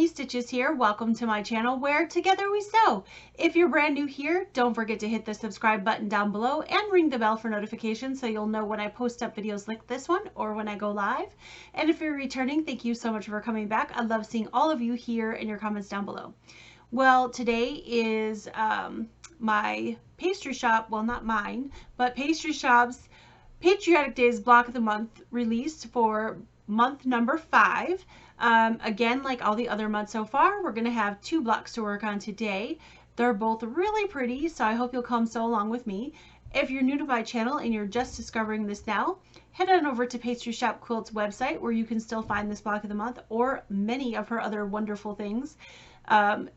Amy Stitches here. Welcome to my channel where together we sew. If you're brand new here, don't forget to hit the subscribe button down below and ring the bell for notifications so you'll know when I post up videos like this one or when I go live. And if you're returning, thank you so much for coming back. I love seeing all of you here in your comments down below. Well, today is my pastry shop, well not mine, but Pastry Shop's Patriotic Days Block of the Month release for month number 5. Again, like all the other months so far, we're going to have 2 blocks to work on today. They're both really pretty, so I hope you'll come sew along with me. If you're new to my channel and you're just discovering this now, head on over to Pastry Shop Quilts website where you can still find this block of the month or many of her other wonderful things.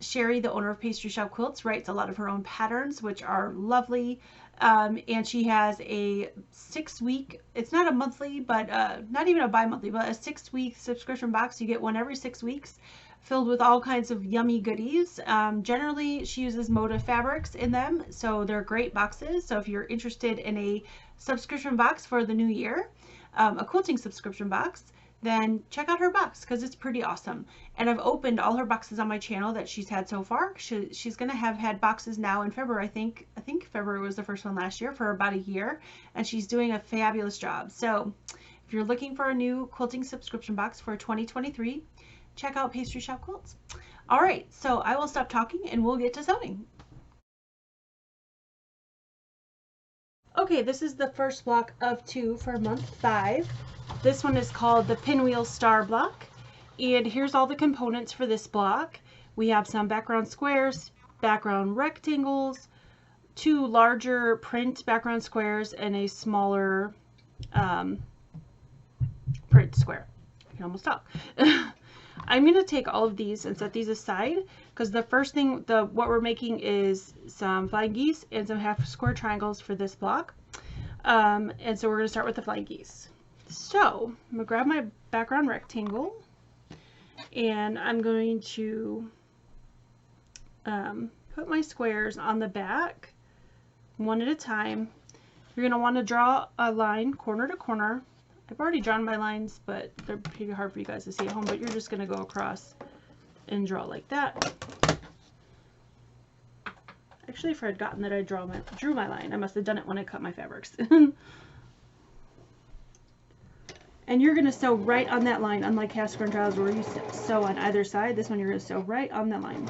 Sherry, the owner of Pastry Shop Quilts, writes a lot of her own patterns, which are lovely. And she has a 6-week, it's not a monthly, but not even a bi-monthly, but a 6-week subscription box. You get one every 6 weeks filled with all kinds of yummy goodies. Generally, she uses Moda fabrics in them, so they're great boxes. So if you're interested in a subscription box for the new year, a quilting subscription box, then check out her box because it's pretty awesome. And I've opened all her boxes on my channel that she's had so far. She's going to have had boxes now in February. I think February was the first one last year for about a year, and she's doing a fabulous job. So if you're looking for a new quilting subscription box for 2023, check out Pastry Shop Quilts. All right, so I will stop talking and we'll get to sewing. Okay, this is the first block of 2 for month 5. This one is called the Pinwheel Star block, and here's all the components for this block. We have some background squares, background rectangles, 2 larger print background squares, and a smaller print square. I can almost talk. I'm going to take all of these and set these aside because the first thing, what we're making is some flying geese and some half square triangles for this block. And so we're going to start with the flying geese. So I'm going to grab my background rectangle and I'm going to put my squares on the back one at a time. You're going to want to draw a line corner to corner. I've already drawn my lines, but they're pretty hard for you guys to see at home, but you're just going to go across and draw like that. Actually, if I'd gotten that I drew my line, I must have done it when I cut my fabrics. And you're going to sew right on that line, unlike half square and triangles where you sew on either side. This one you're going to sew right on that line.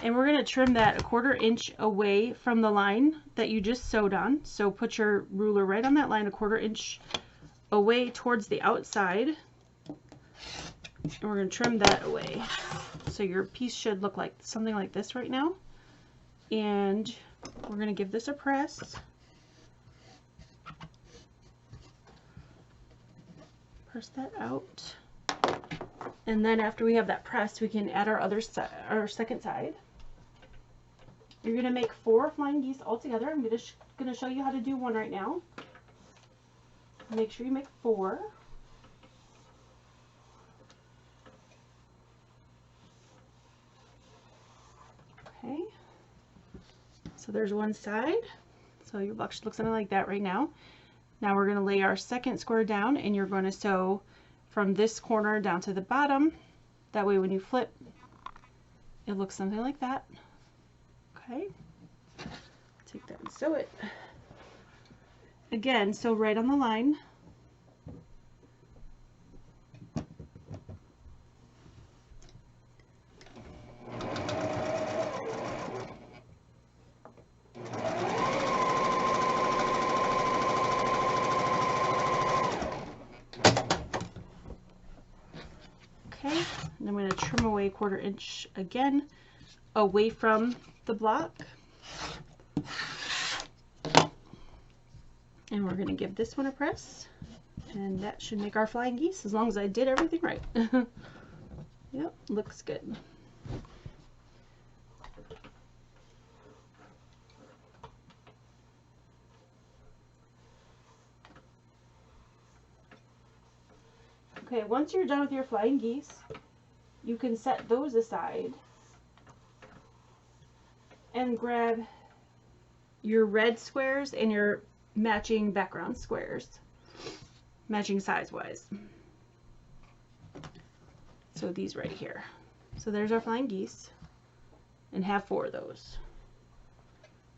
And we're going to trim that 1/4 inch away from the line that you just sewed on. So put your ruler right on that line, 1/4 inch away towards the outside. And we're going to trim that away. So your piece should look like something like this right now. And we're going to give this a press. Press that out. And then after we have that pressed, we can add our second side. You're going to make 4 flying geese all together. I'm going to show you how to do one right now. Make sure you make 4. Okay. So there's one side. So your block should look something like that right now. Now we're going to lay our second square down and you're going to sew from this corner down to the bottom. That way when you flip, it looks something like that. Okay. Take that and sew it. Again, sew right on the line. And I'm going to trim away 1/4 inch again away from the block. And we're going to give this one a press. And that should make our flying geese as long as I did everything right. Yep, looks good. Okay, once you're done with your flying geese, you can set those aside and grab your red squares and your matching background squares, matching size-wise. So these right here. So there's our flying geese, and have 4 of those.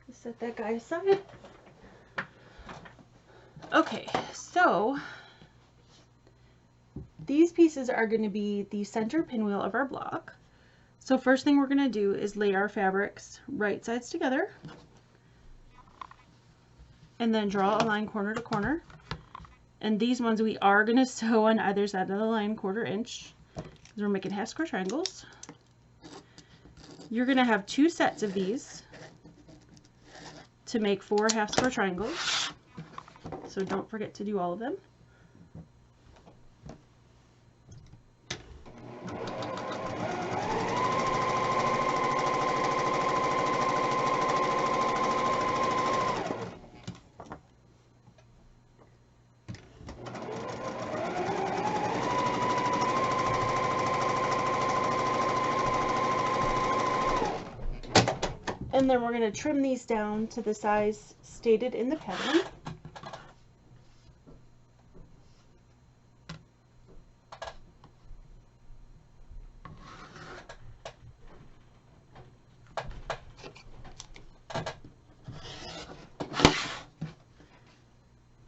Let's set that guy aside. Okay, so these pieces are going to be the center pinwheel of our block. So first thing we're going to do is lay our fabrics right sides together, and then draw a line corner to corner. And these ones we are going to sew on either side of the line 1/4 inch, because we're making half square triangles. You're going to have 2 sets of these to make 4 half square triangles, so don't forget to do all of them. And then we're going to trim these down to the size stated in the pattern.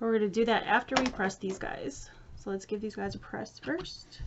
We're going to do that after we press these guys. So let's give these guys a press first.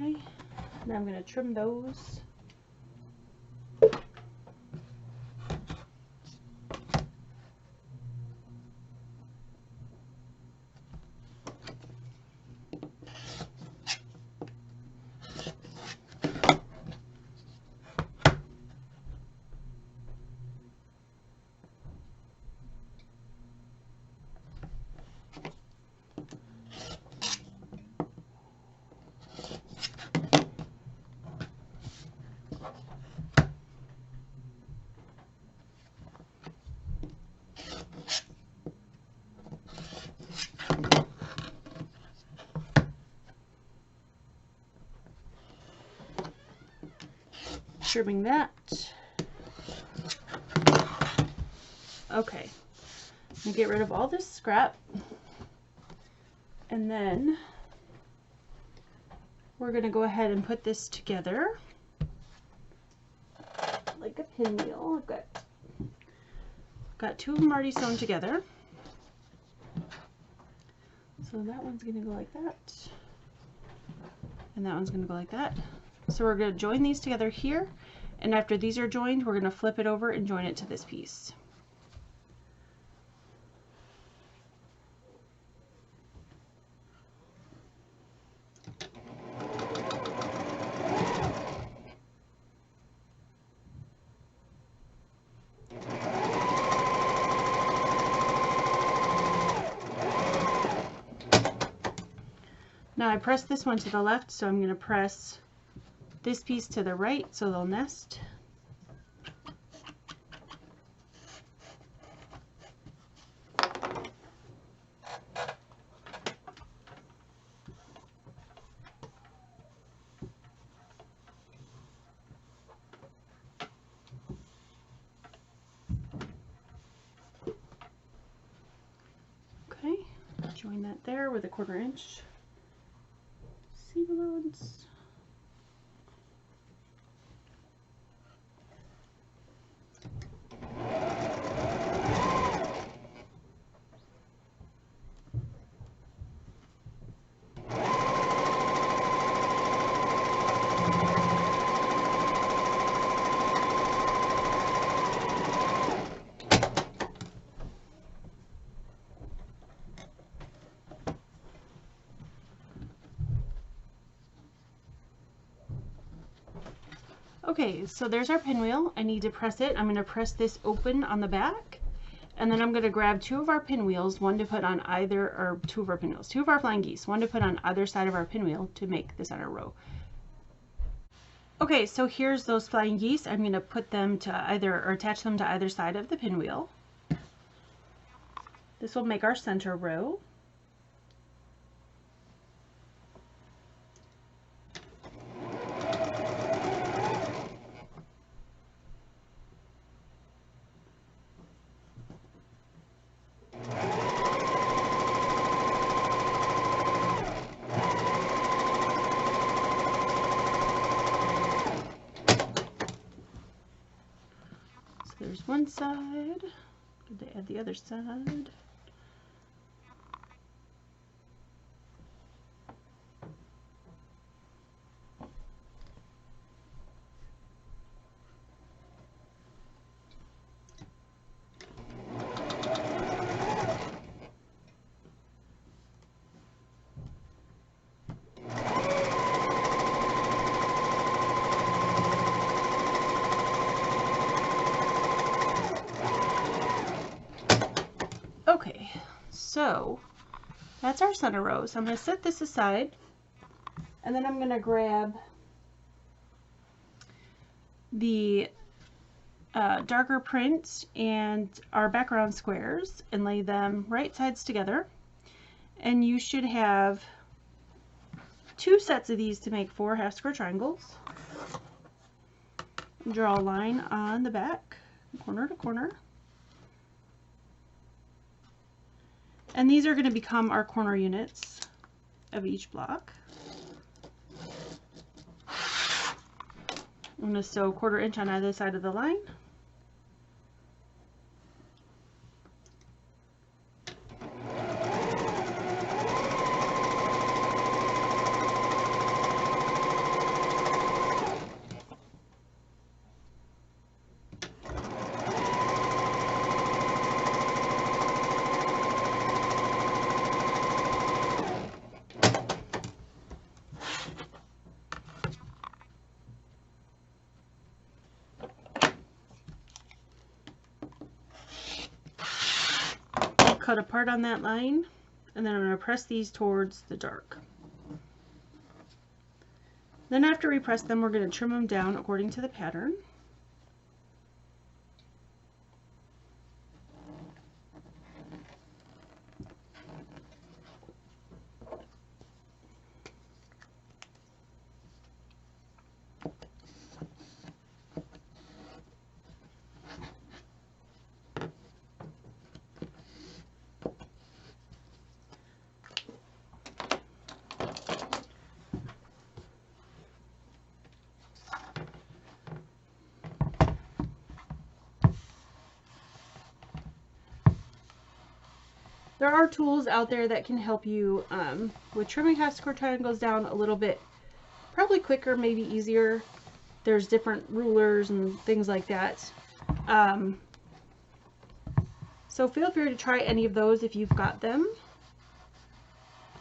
Okay, now I'm going to trim those. Trimming that. Okay, I'm gonna get rid of all this scrap, and then we're gonna go ahead and put this together like a pinwheel. I've got 2 of them already sewn together. So that one's gonna go like that, and that one's gonna go like that. So we're going to join these together here, and after these are joined, we're going to flip it over and join it to this piece. Now I pressed this one to the left, so I'm going to press this piece to the right so they'll nest. Okay, join that there with a 1/4 inch seam allowance. Okay, so there's our pinwheel. I need to press it. I'm going to press this open on the back, and then I'm going to grab two of our pinwheels, one to put on either, or two of our pinwheels, two of our flying geese, one to put on either side of our pinwheel to make the center row. Okay, so here's those flying geese. I'm going to put them to either, or attach them to either side of the pinwheel. This will make our center row. There's one side. Did they add the other side? Okay, so that's our center row. So I'm going to set this aside, and then I'm going to grab the darker print and our background squares and lay them right sides together. And you should have two sets of these to make 4 half square triangles. Draw a line on the back, corner to corner. And these are going to become our corner units of each block. I'm going to sew 1/4 inch on either side of the line. Cut a part on that line, and then I'm going to press these towards the dark. Then after we press them, we're going to trim them down according to the pattern. There are tools out there that can help you with trimming half square triangles down a little bit, probably quicker, maybe easier. There's different rulers and things like that. So feel free to try any of those if you've got them.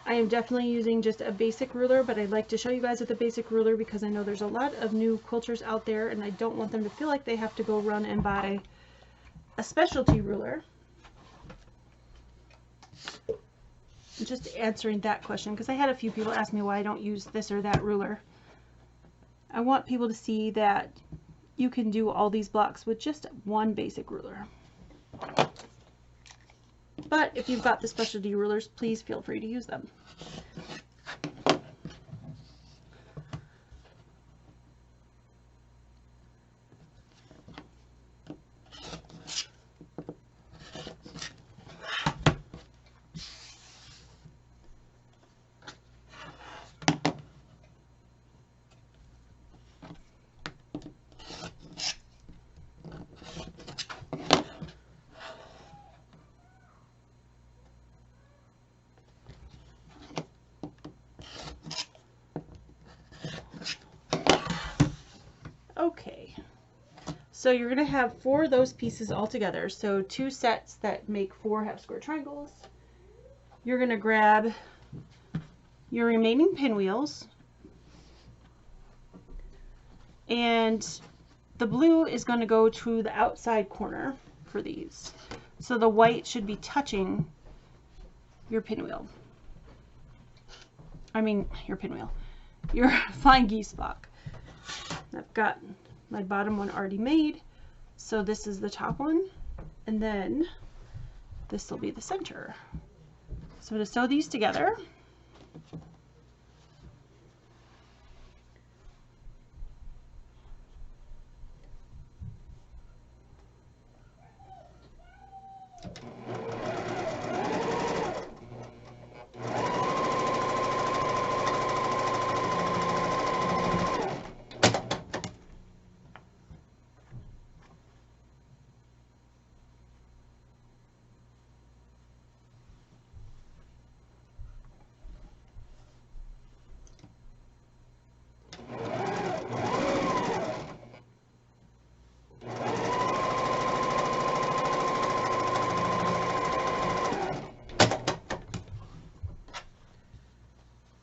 I am definitely using just a basic ruler, but I'd like to show you guys with a basic ruler because I know there's a lot of new quilters out there and I don't want them to feel like they have to go run and buy a specialty ruler. Just answering that question, because I had a few people ask me why I don't use this or that ruler. I want people to see that you can do all these blocks with just one basic ruler. But if you've got the specialty rulers, please feel free to use them. Okay, so you're going to have 4 of those pieces all together. So 2 sets that make 4 half square triangles. You're going to grab your remaining pinwheels And the blue is going to go to the outside corner for these. So the white should be touching your pinwheel. I mean, your pinwheel. Your flying geese block. I've got my bottom one already made. So this is the top one. And then this will be the center. So to sew these together,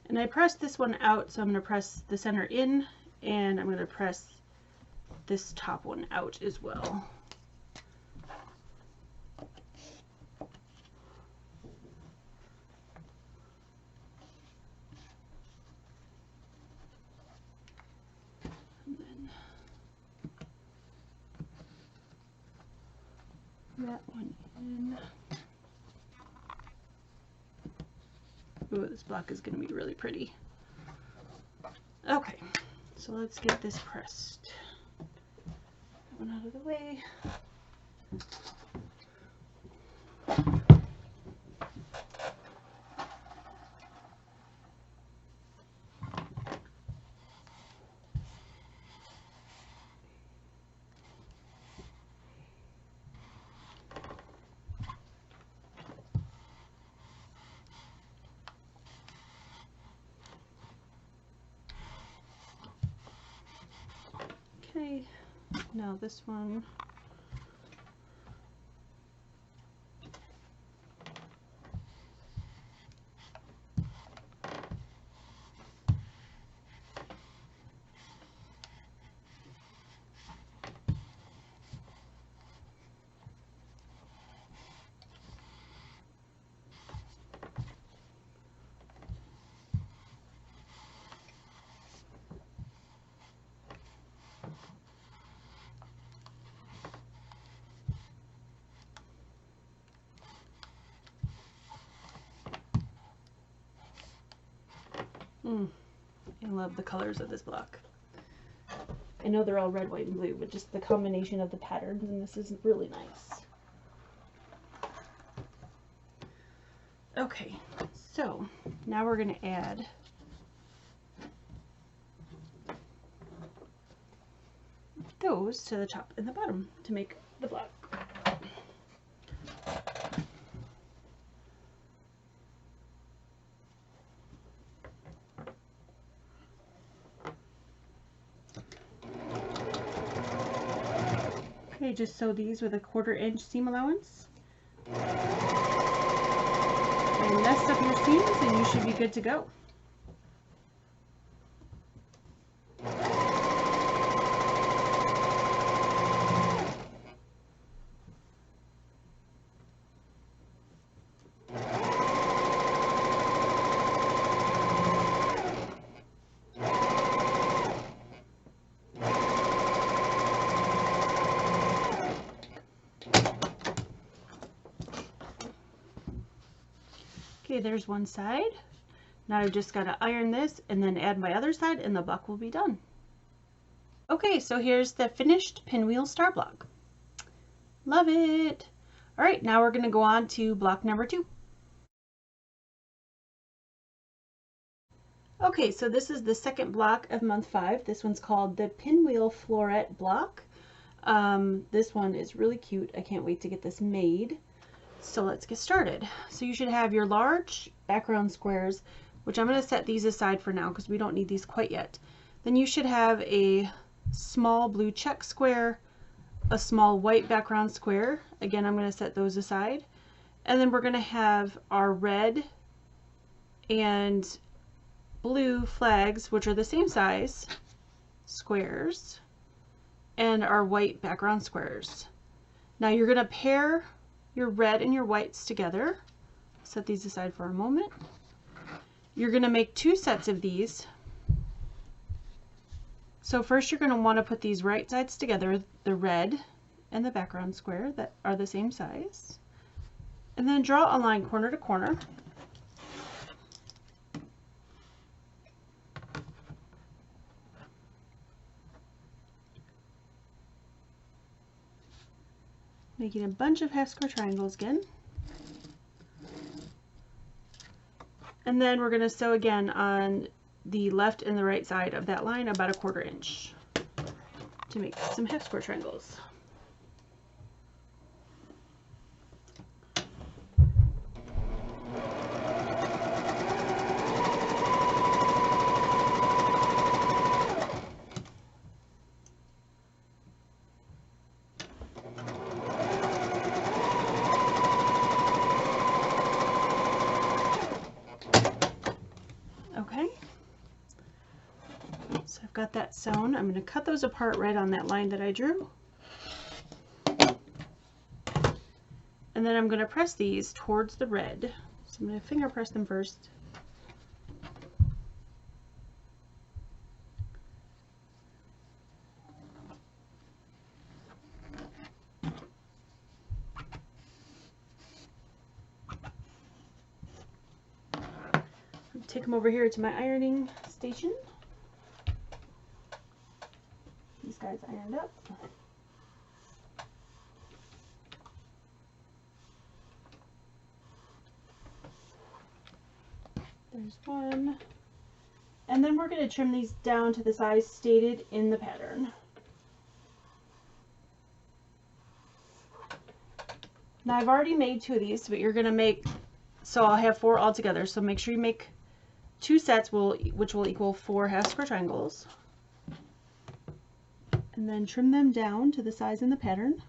and I pressed this one out, so I'm going to press the center in, and I'm going to press this top one out as well. And then that one in. Ooh, this block is going to be really pretty. Okay, so let's get this pressed. That one out of the way. Okay, now this one. I love the colors of this block. I know they're all red, white, and blue, but just the combination of the patterns in this is really nice. Okay, so now we're going to add those to the top and the bottom to make the block. Okay, just sew these with a 1/4 inch seam allowance. And nest up your seams and you should be good to go. Okay, there's one side. Now I've just got to iron this and then add my other side and the block will be done. Okay, so here's the finished pinwheel star block. Love it! Alright, now we're going to go on to block number 2. Okay, so this is the second block of month 5. This one's called the Pinwheel Floret block. This one is really cute. I can't wait to get this made. So let's get started. So you should have your large background squares, which I'm going to set these aside for now because we don't need these quite yet. Then you should have a small blue check square, a small white background square. Again, I'm going to set those aside. And then we're going to have our red and blue flags, which are the same size, squares and our white background squares. Now you're going to pair your red and your whites together. Set these aside for a moment. You're going to make 2 sets of these. So first you're going to want to put these right sides together, the red and the background square that are the same size. And then draw a line corner to corner. Making a bunch of half square triangles again. And then we're going to sew again on the left and the right side of that line about 1/4 inch to make some half square triangles. Okay, so I've got that sewn. I'm going to cut those apart right on that line that I drew. And then I'm going to press these towards the red. So I'm going to finger press them first. Take them over here to my ironing station. These guys ironed up. There's one. And then we're going to trim these down to the size stated in the pattern. Now I've already made 2 of these, but you're going to make, so I'll have 4 altogether. So make sure you make 2 sets, which will equal 4 half square triangles. And then trim them down to the size in the pattern.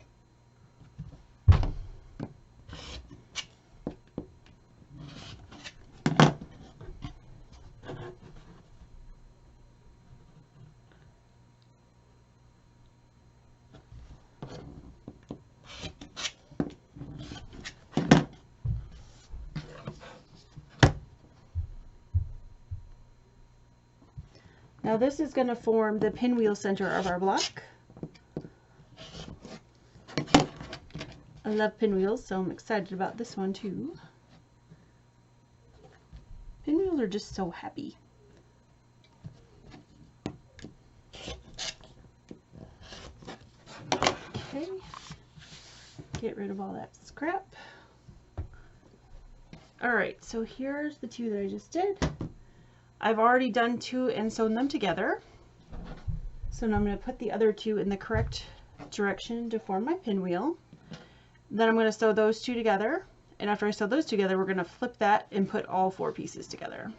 Now this is going to form the pinwheel center of our block. I love pinwheels, so I'm excited about this one too. Pinwheels are just so happy. Okay, get rid of all that scrap. Alright, so here's the 2 that I just did. I've already done 2 and sewn them together. So now I'm going to put the other 2 in the correct direction to form my pinwheel. Then I'm going to sew those 2 together. And after I sew those together, we're going to flip that and put all 4 pieces together.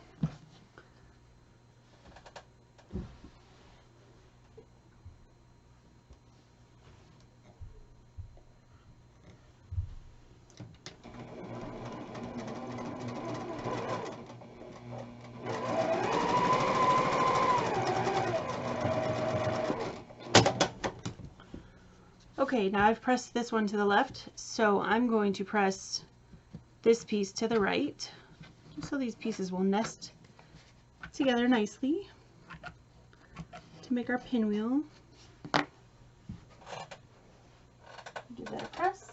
Okay, now I've pressed this one to the left, so I'm going to press this piece to the right, so these pieces will nest together nicely to make our pinwheel. Give that a press.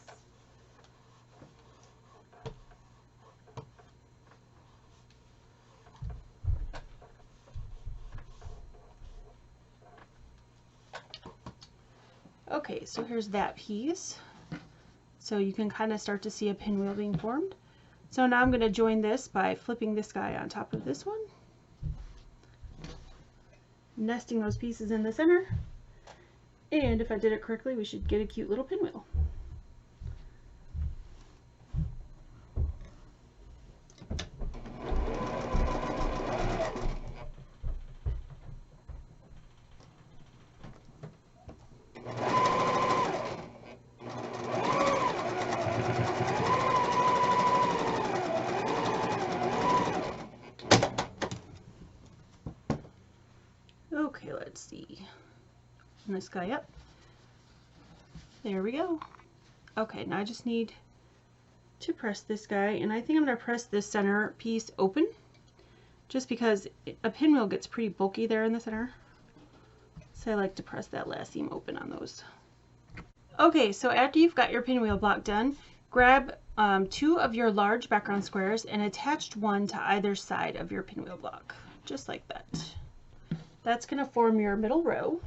Okay, so here's that piece. So you can kind of start to see a pinwheel being formed. So now I'm going to join this by flipping this guy on top of this one, nesting those pieces in the center, and if I did it correctly, we should get a cute little pinwheel. Okay, let's see, and this guy up. There we go. Okay, now I just need to press this guy, and I think I'm going to press this center piece open just because a pinwheel gets pretty bulky there in the center. So I like to press that last seam open on those. Okay, so after you've got your pinwheel block done, grab 2 of your large background squares and attach one to either side of your pinwheel block, just like that. That's going to form your middle row.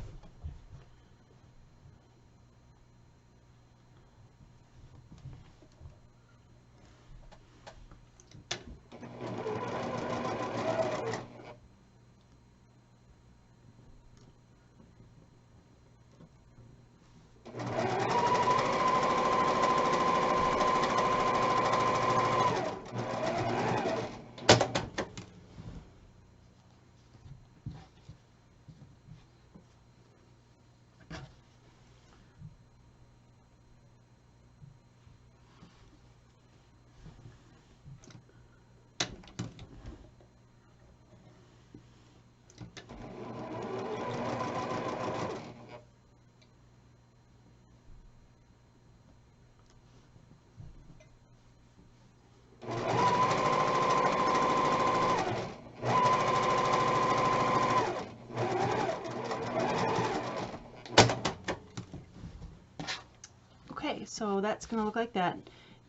Okay, so that's going to look like that.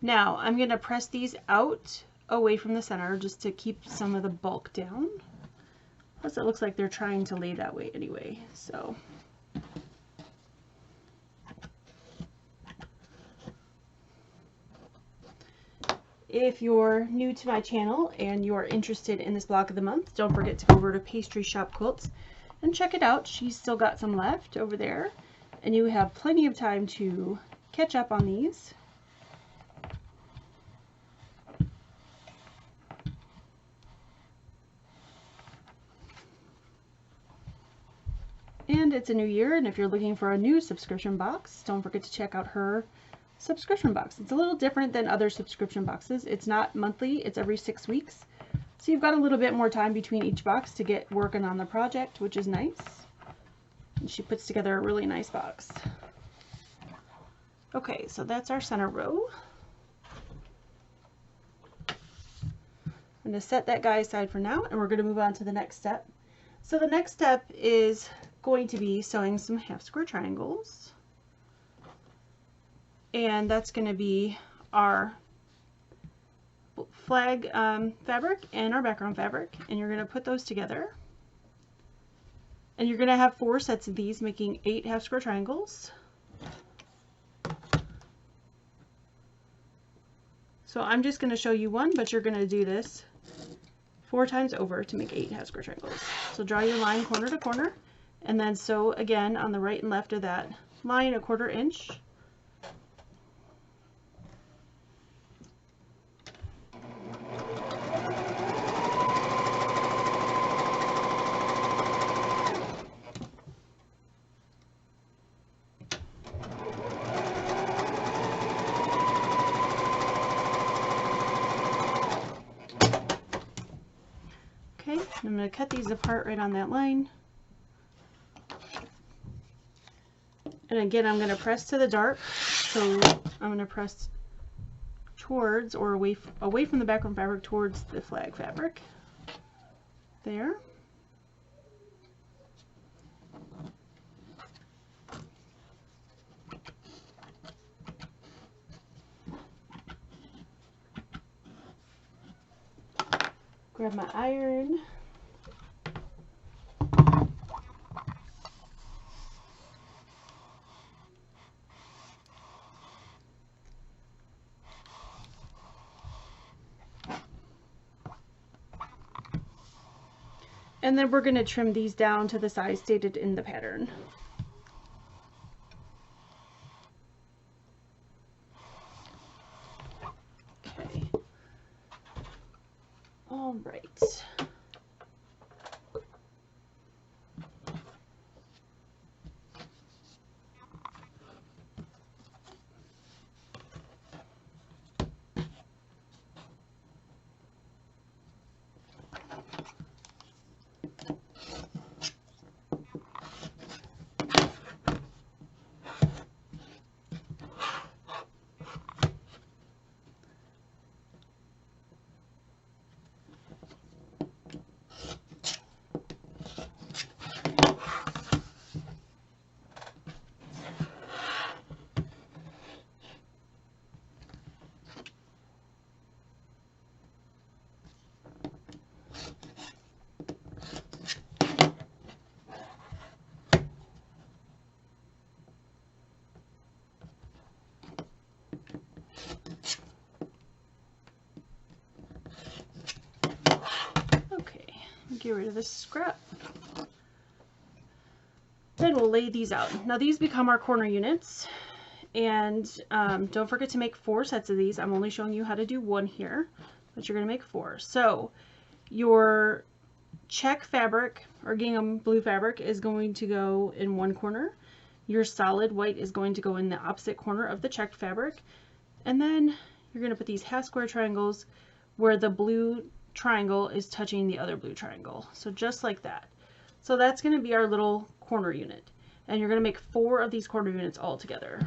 Now I'm going to press these out away from the center just to keep some of the bulk down. Plus it looks like they're trying to lay that way anyway, so. If you're new to my channel and you're interested in this block of the month, don't forget to go over to Pastry Shop Quilts and check it out. She's still got some left over there, and you have plenty of time to catch up on these. And it's a new year, and if you're looking for a new subscription box, don't forget to check out her subscription box. It's a little different than other subscription boxes. It's not monthly, it's every 6 weeks. So you've got a little bit more time between each box to get working on the project, which is nice. And she puts together a really nice box. Okay, so that's our center row. I'm going to set that guy aside for now, and we're going to move on to the next step. So the next step is going to be sewing some half square triangles. And that's going to be our flag fabric and our background fabric. And you're going to put those together. And you're going to have 4 sets of these, making 8 half square triangles. So I'm just going to show you one, but you're going to do this 4 times over to make 8 half square triangles. So draw your line corner to corner, and then sew again on the right and left of that line 1/4 inch. Okay, I'm going to cut these apart right on that line. And again, I'm going to press to the dark, so I'm going to press towards or away from the background fabric towards the flag fabric. There. Grab my iron. And then we're going to trim these down to the size stated in the pattern. Okay. All right. Get rid of this scrap. Then we'll lay these out. Now these become our corner units, and don't forget to make 4 sets of these. I'm only showing you how to do 1 here, but you're going to make 4. So your check fabric or gingham blue fabric is going to go in one corner. Your solid white is going to go in the opposite corner of the checked fabric, and then you're going to put these half square triangles where the blue triangle is touching the other blue triangle. So just like that. So that's going to be our little corner unit, and you're going to make 4 of these corner units all together.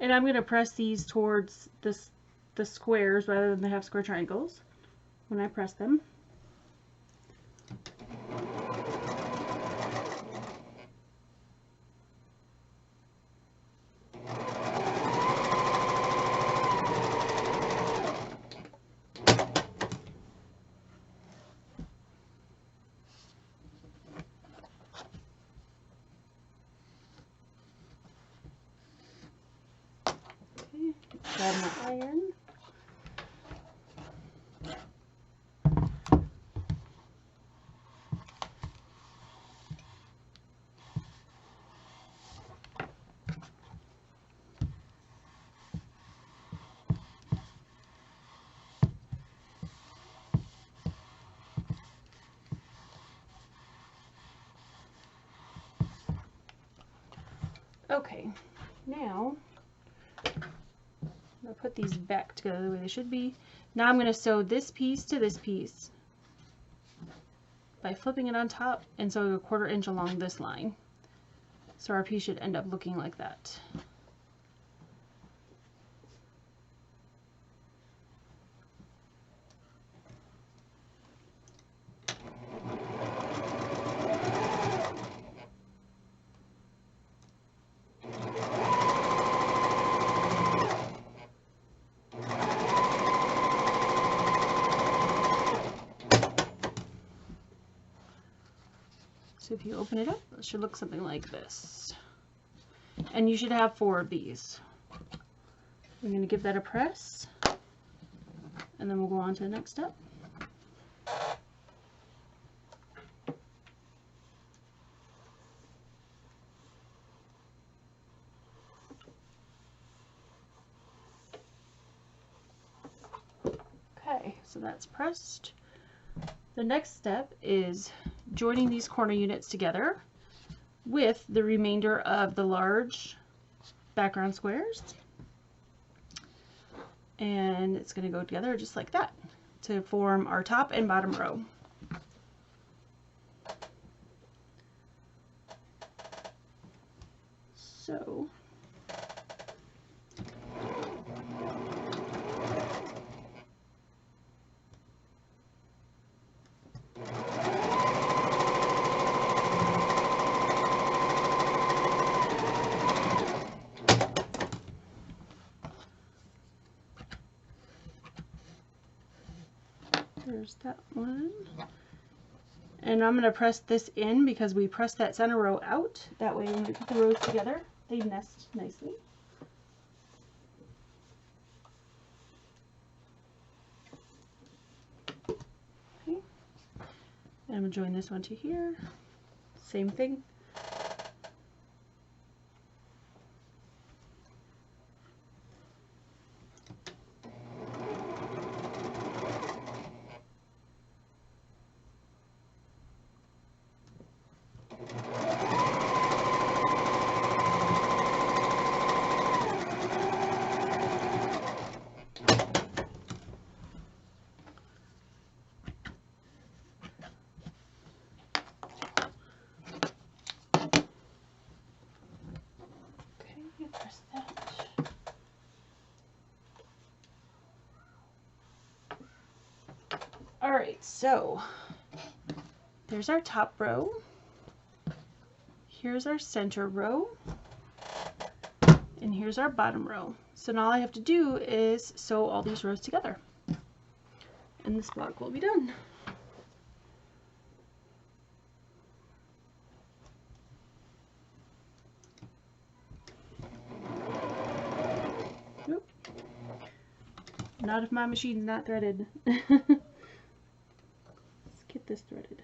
And I'm going to press these towards the squares rather than the half square triangles when I press them. Grab my iron. Okay, now I'll put these back together the way they should be. Now I'm going to sew this piece to this piece by flipping it on top and sewing a 1/4 inch along this line. So our piece should end up looking like that. So if you open it up, it should look something like this. And you should have 4 of these. We're going to give that a press, and then we'll go on to the next step. Okay, so that's pressed. The next step is joining these corner units together with the remainder of the large background squares. And it's going to go together just like that to form our top and bottom row. So there's that one. And I'm going to press this in because we pressed that center row out. That way when we put the rows together, they nest nicely. Okay. And I'm going to join this one to here. Same thing. Press that. Alright, so there's our top row. here's our center row, and here's our bottom row. So now all I have to do is sew all these rows together, and this block will be done. Oop. Not if my machine's not threaded. Let's get this threaded.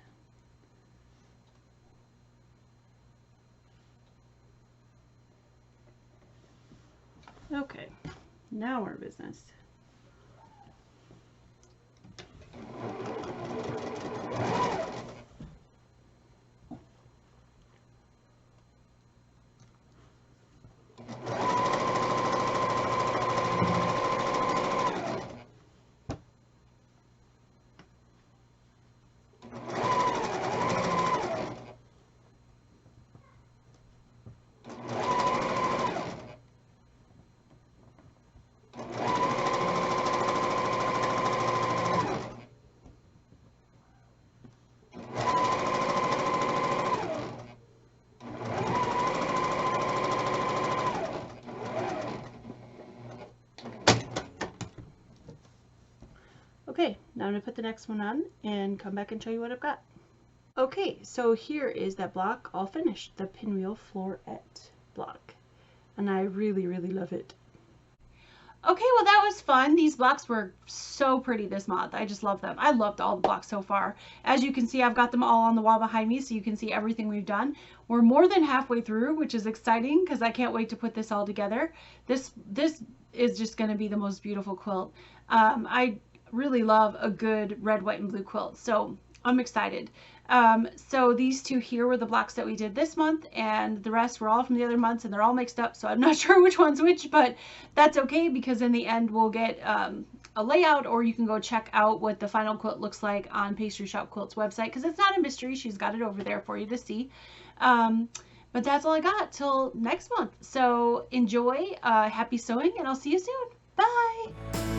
Okay, now our business. Okay, now I'm going to put the next one on and come back and show you what I've got. Okay, so here is that block all finished, the pinwheel floret block. And I really, really love it. Okay, well that was fun. These blocks were so pretty this month. I just love them. I loved all the blocks so far. As you can see, I've got them all on the wall behind me so you can see everything we've done. We're more than halfway through, which is exciting because I can't wait to put this all together. This is just going to be the most beautiful quilt. I really love a good red, white, and blue quilt, so I'm excited. So these two here were the blocks that we did this month, and the rest were all from the other months, and they're all mixed up, so I'm not sure which one's which, but that's okay because in the end we'll get a layout, or you can go check out what the final quilt looks like on Pastry Shop Quilts website, because it's not a mystery. She's got it over there for you to see. But that's all I got till next month. So enjoy, happy sewing, and I'll see you soon. Bye!